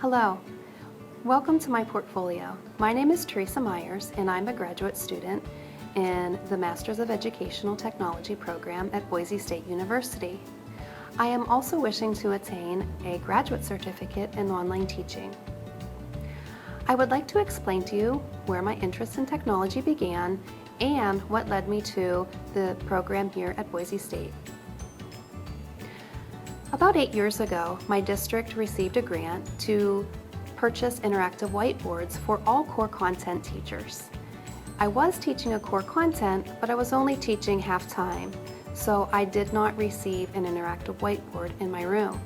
Hello, welcome to my portfolio. My name is Teresa Myers and I'm a graduate student in the Masters of Educational Technology program at Boise State University. I am also wishing to attain a graduate certificate in online teaching. I would like to explain to you where my interest in technology began and what led me to the program here at Boise State. About 8 years ago, my district received a grant to purchase interactive whiteboards for all core content teachers. I was teaching a core content, but I was only teaching half-time, so I did not receive an interactive whiteboard in my room.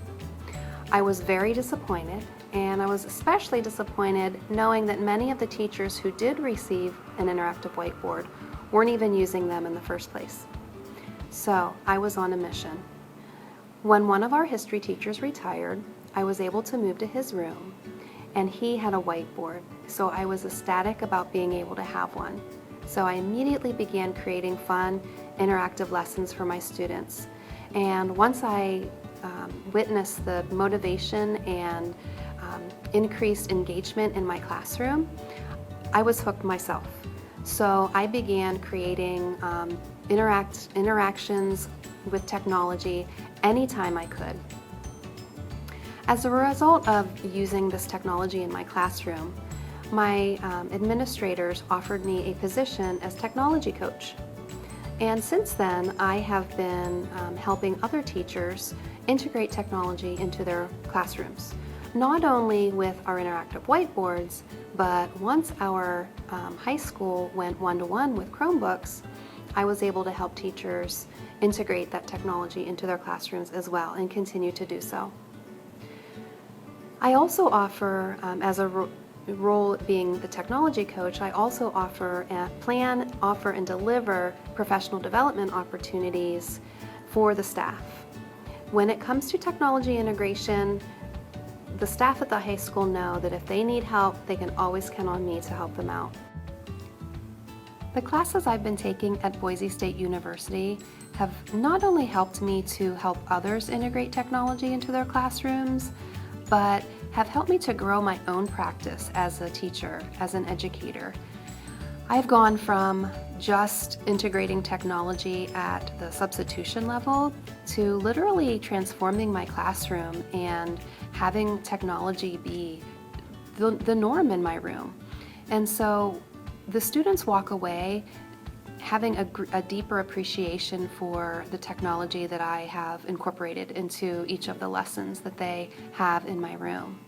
I was very disappointed, and I was especially disappointed knowing that many of the teachers who did receive an interactive whiteboard weren't even using them in the first place. So I was on a mission. When one of our history teachers retired, I was able to move to his room, and he had a whiteboard, so I was ecstatic about being able to have one. So I immediately began creating fun, interactive lessons for my students. And once I witnessed the motivation and increased engagement in my classroom, I was hooked myself. So I began creating interactions with technology anytime I could. As a result of using this technology in my classroom, my administrators offered me a position as technology coach. And since then, I have been helping other teachers integrate technology into their classrooms. Not only with our interactive whiteboards, but once our high school went one-to-one with Chromebooks, I was able to help teachers integrate that technology into their classrooms as well and continue to do so. I also offer, as a role being the technology coach, I also offer and deliver professional development opportunities for the staff. When it comes to technology integration, the staff at the high school know that if they need help, they can always count on me to help them out. The classes I've been taking at Boise State University have not only helped me to help others integrate technology into their classrooms, but have helped me to grow my own practice as a teacher, as an educator. I've gone from just integrating technology at the substitution level to literally transforming my classroom and having technology be the norm in my room. And so the students walk away having a deeper appreciation for the technology that I have incorporated into each of the lessons that they have in my room.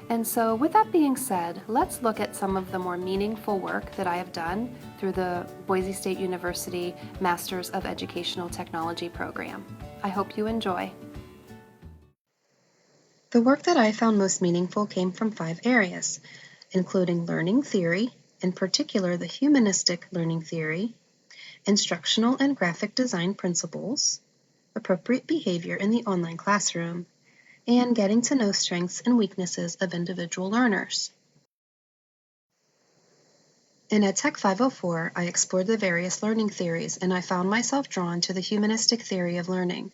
And so with that being said, let's look at some of the more meaningful work that I have done through the Boise State University Masters of Educational Technology program. I hope you enjoy. The work that I found most meaningful came from 5 areas, including learning theory, in particular the humanistic learning theory, instructional and graphic design principles, appropriate behavior in the online classroom, and getting to know strengths and weaknesses of individual learners. In EdTech 504, I explored the various learning theories, and I found myself drawn to the humanistic theory of learning.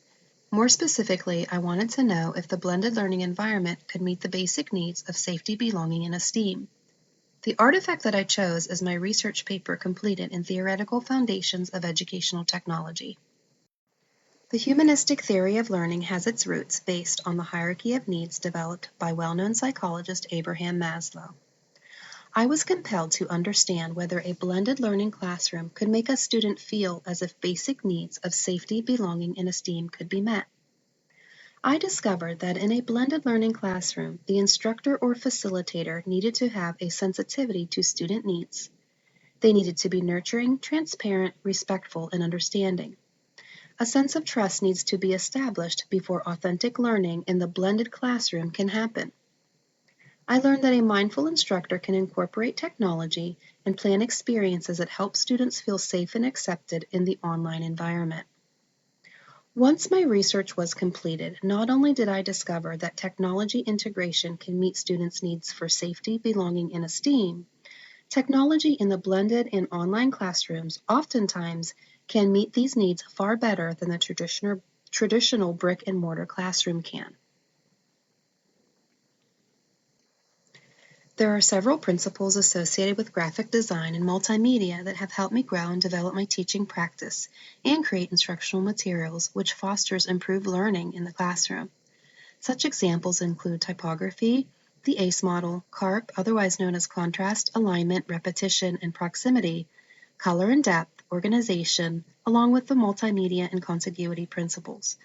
More specifically, I wanted to know if the blended learning environment could meet the basic needs of safety, belonging, and esteem. The artifact that I chose is my research paper completed in Theoretical Foundations of Educational Technology. The humanistic theory of learning has its roots based on the hierarchy of needs developed by well-known psychologist Abraham Maslow. I was compelled to understand whether a blended learning classroom could make a student feel as if basic needs of safety, belonging, and esteem could be met. I discovered that in a blended learning classroom, the instructor or facilitator needed to have a sensitivity to student needs. They needed to be nurturing, transparent, respectful, and understanding. A sense of trust needs to be established before authentic learning in the blended classroom can happen. I learned that a mindful instructor can incorporate technology and plan experiences that help students feel safe and accepted in the online environment. Once my research was completed, not only did I discover that technology integration can meet students' needs for safety, belonging, and esteem, technology in the blended and online classrooms oftentimes can meet these needs far better than the traditional brick-and-mortar classroom can. There are several principles associated with graphic design and multimedia that have helped me grow and develop my teaching practice and create instructional materials which fosters improved learning in the classroom. Such examples include typography, the ACE model, CARP, otherwise known as contrast, alignment, repetition, and proximity, color and depth, organization, along with the multimedia and contiguity principles.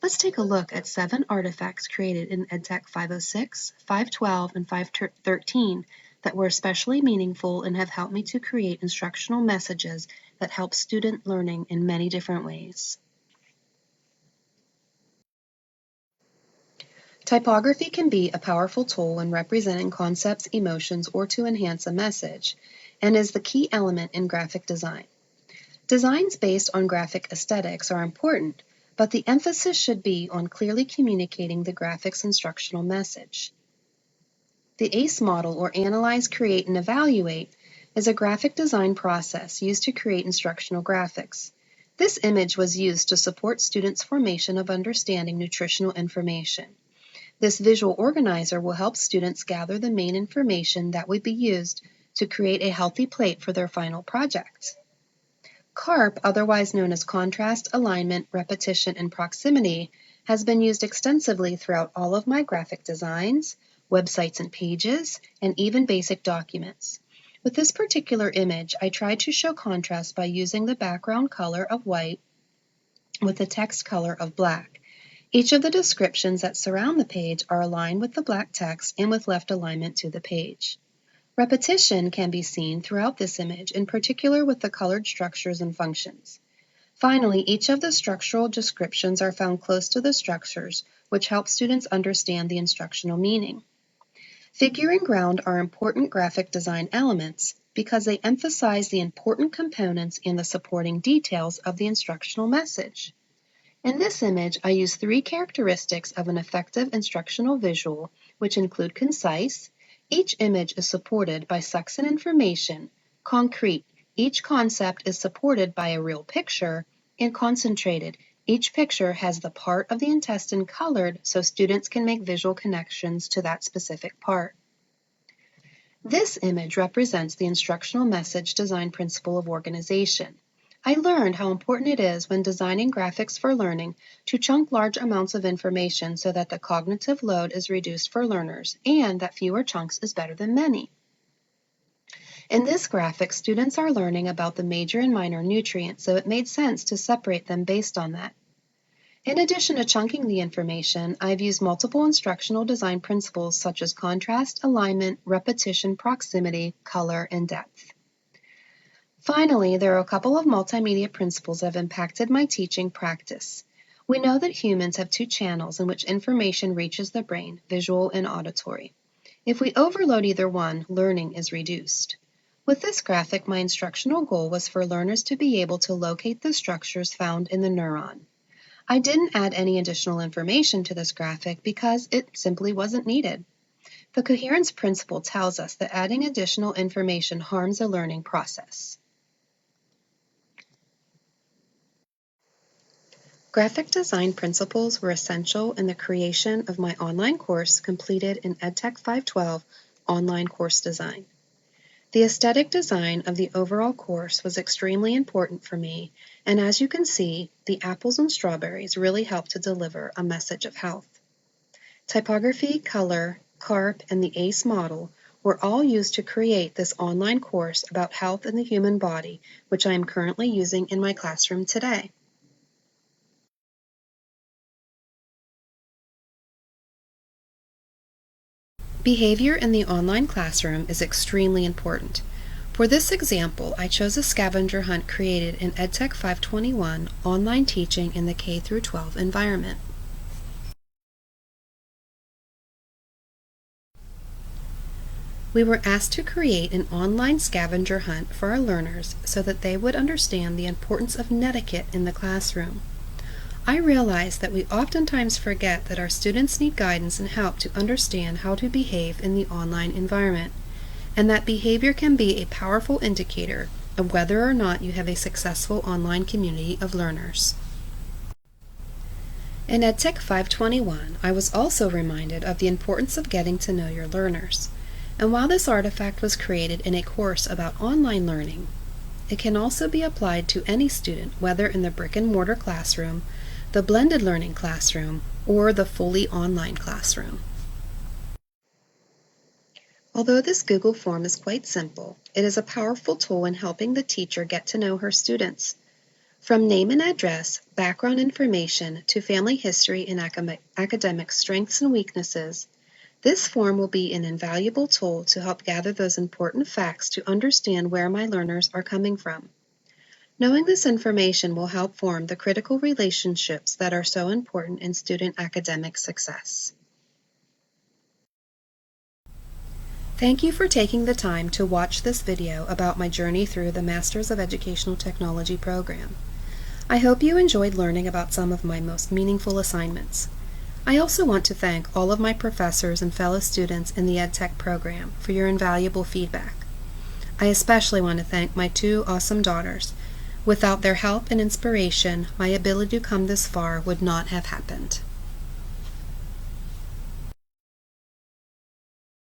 Let's take a look at 7 artifacts created in EdTech 506, 512, and 513 that were especially meaningful and have helped me to create instructional messages that help student learning in many different ways. Typography can be a powerful tool when representing concepts, emotions, or to enhance a message, and is the key element in graphic design. Designs based on graphic aesthetics are important, but the emphasis should be on clearly communicating the graphic's instructional message. The ACE model, or Analyze, Create, and Evaluate, is a graphic design process used to create instructional graphics. This image was used to support students' formation of understanding nutritional information. This visual organizer will help students gather the main information that would be used to create a healthy plate for their final project. CARP, otherwise known as contrast, alignment, repetition, and proximity, has been used extensively throughout all of my graphic designs, websites and pages, and even basic documents. With this particular image, I tried to show contrast by using the background color of white with the text color of black. Each of the descriptions that surround the page are aligned with the black text and with left alignment to the page. Repetition can be seen throughout this image, in particular with the colored structures and functions. Finally, each of the structural descriptions are found close to the structures, which help students understand the instructional meaning. Figure and ground are important graphic design elements because they emphasize the important components and the supporting details of the instructional message. In this image, I use 3 characteristics of an effective instructional visual, which include concise. Each image is supported by succinct information, concrete. Each concept is supported by a real picture, and concentrated. Each picture has the part of the intestine colored so students can make visual connections to that specific part. This image represents the instructional message design principle of organization. I learned how important it is when designing graphics for learning to chunk large amounts of information so that the cognitive load is reduced for learners and that fewer chunks is better than many. In this graphic, students are learning about the major and minor nutrients, so it made sense to separate them based on that. In addition to chunking the information, I've used multiple instructional design principles such as contrast, alignment, repetition, proximity, color, and depth. Finally, there are a couple of multimedia principles that have impacted my teaching practice. We know that humans have 2 channels in which information reaches the brain, visual and auditory. If we overload either one, learning is reduced. With this graphic, my instructional goal was for learners to be able to locate the structures found in the neuron. I didn't add any additional information to this graphic because it simply wasn't needed. The coherence principle tells us that adding additional information harms the learning process. Graphic design principles were essential in the creation of my online course completed in EdTech 512 online course design. The aesthetic design of the overall course was extremely important for me, and as you can see, the apples and strawberries really helped to deliver a message of health. Typography, color, CARP, and the ACE model were all used to create this online course about health in the human body, which I am currently using in my classroom today. Behavior in the online classroom is extremely important. For this example, I chose a scavenger hunt created in EdTech 521, online teaching in the K-12 environment. We were asked to create an online scavenger hunt for our learners so that they would understand the importance of netiquette in the classroom. I realize that we oftentimes forget that our students need guidance and help to understand how to behave in the online environment, and that behavior can be a powerful indicator of whether or not you have a successful online community of learners. In EdTech 521, I was also reminded of the importance of getting to know your learners. And while this artifact was created in a course about online learning, it can also be applied to any student, whether in the brick-and-mortar classroom, the blended learning classroom, or the fully online classroom. Although this Google form is quite simple, it is a powerful tool in helping the teacher get to know her students. From name and address, background information, to family history and academic strengths and weaknesses, this form will be an invaluable tool to help gather those important facts to understand where my learners are coming from. Knowing this information will help form the critical relationships that are so important in student academic success. Thank you for taking the time to watch this video about my journey through the Masters of Educational Technology program. I hope you enjoyed learning about some of my most meaningful assignments. I also want to thank all of my professors and fellow students in the EdTech program for your invaluable feedback. I especially want to thank my two awesome daughters. Without their help and inspiration, my ability to come this far would not have happened.